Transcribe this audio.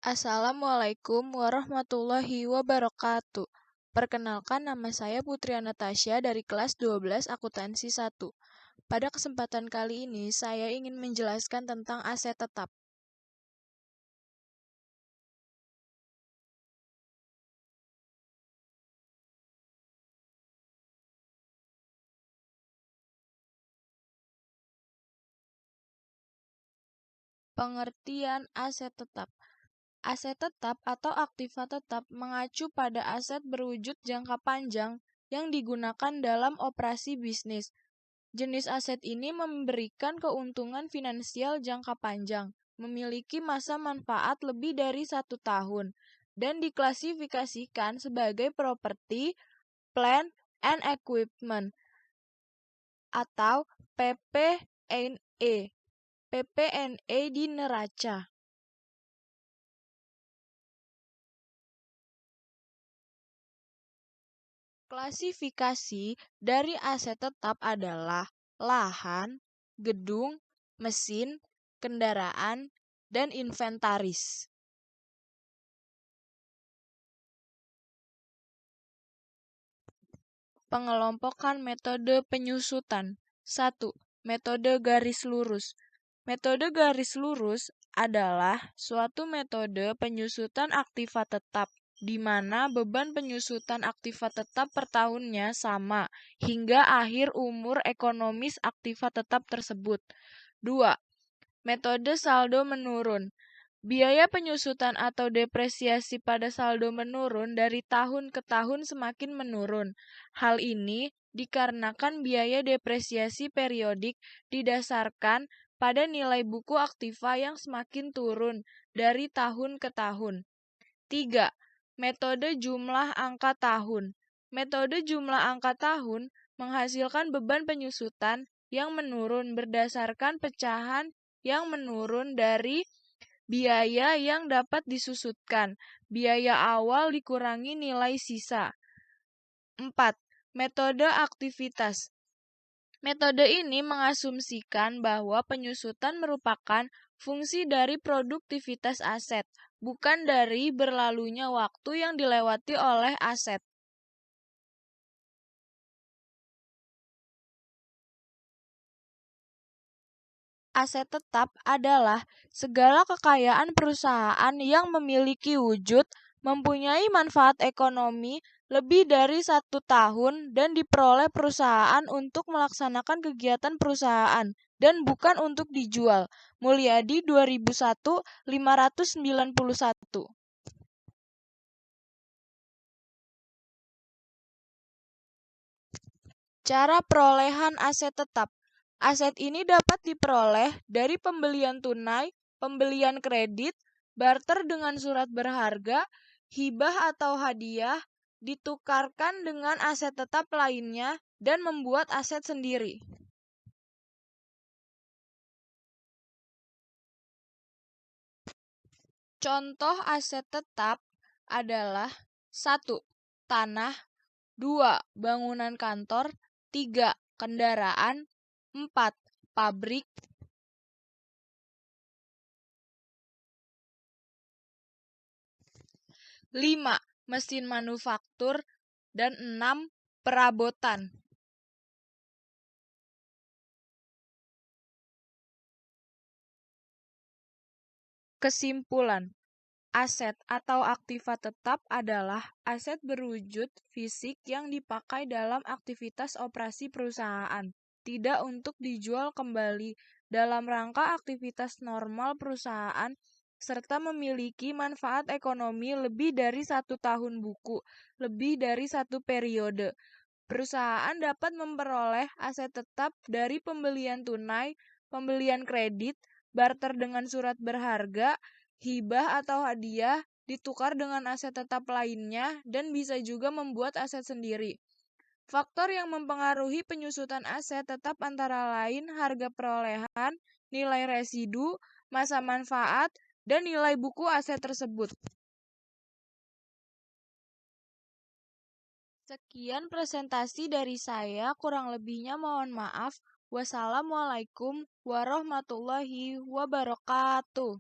Assalamualaikum warahmatullahi wabarakatuh. Perkenalkan, nama saya Putri Natasha dari kelas 12 Akuntansi 1. Pada kesempatan kali ini, saya ingin menjelaskan tentang aset tetap. Pengertian aset tetap. Aset tetap atau aktiva tetap mengacu pada aset berwujud jangka panjang yang digunakan dalam operasi bisnis. Jenis aset ini memberikan keuntungan finansial jangka panjang, memiliki masa manfaat lebih dari 1 tahun, dan diklasifikasikan sebagai properti, plant, and equipment atau PPNE. PPNE di neraca. Klasifikasi dari aset tetap adalah lahan, gedung, mesin, kendaraan, dan inventaris. Pengelompokan metode penyusutan. 1. Metode garis lurus. Metode garis lurus adalah suatu metode penyusutan aktiva tetap, di mana beban penyusutan aktiva tetap per tahunnya sama, hingga akhir umur ekonomis aktiva tetap tersebut. 2. Metode saldo menurun. Biaya penyusutan atau depresiasi pada saldo menurun dari tahun ke tahun semakin menurun. Hal ini dikarenakan biaya depresiasi periodik didasarkan pada nilai buku aktiva yang semakin turun dari tahun ke tahun. 3. Metode jumlah angka tahun. Metode jumlah angka tahun menghasilkan beban penyusutan yang menurun berdasarkan pecahan yang menurun dari biaya yang dapat disusutkan. Biaya awal dikurangi nilai sisa. 4. Metode aktivitas. Metode ini mengasumsikan bahwa penyusutan merupakan fungsi dari produktivitas aset, bukan dari berlalunya waktu yang dilewati oleh aset. Aset tetap adalah segala kekayaan perusahaan yang memiliki wujud, mempunyai manfaat ekonomi lebih dari 1 tahun dan diperoleh perusahaan untuk melaksanakan kegiatan perusahaan dan bukan untuk dijual. Mulyadi 2001 591. Cara perolehan aset tetap. Aset ini dapat diperoleh dari pembelian tunai, pembelian kredit, barter dengan surat berharga, hibah atau hadiah, ditukarkan dengan aset tetap lainnya, dan membuat aset sendiri. Contoh aset tetap adalah 1. Tanah, 2. Bangunan kantor, 3. Kendaraan, 4. Pabrik, 5. Mesin manufaktur, dan 6. Perabotan. Kesimpulan, aset atau aktiva tetap adalah aset berwujud fisik yang dipakai dalam aktivitas operasi perusahaan, tidak untuk dijual kembali dalam rangka aktivitas normal perusahaan, serta memiliki manfaat ekonomi lebih dari 1 tahun buku, lebih dari 1 periode. Perusahaan dapat memperoleh aset tetap dari pembelian tunai, pembelian kredit, barter dengan surat berharga, hibah atau hadiah, ditukar dengan aset tetap lainnya, dan bisa juga membuat aset sendiri. Faktor yang mempengaruhi penyusutan aset tetap antara lain harga perolehan, nilai residu, masa manfaat, dan nilai buku aset tersebut. Sekian presentasi dari saya, kurang lebihnya mohon maaf. Wassalamualaikum warahmatullahi wabarakatuh.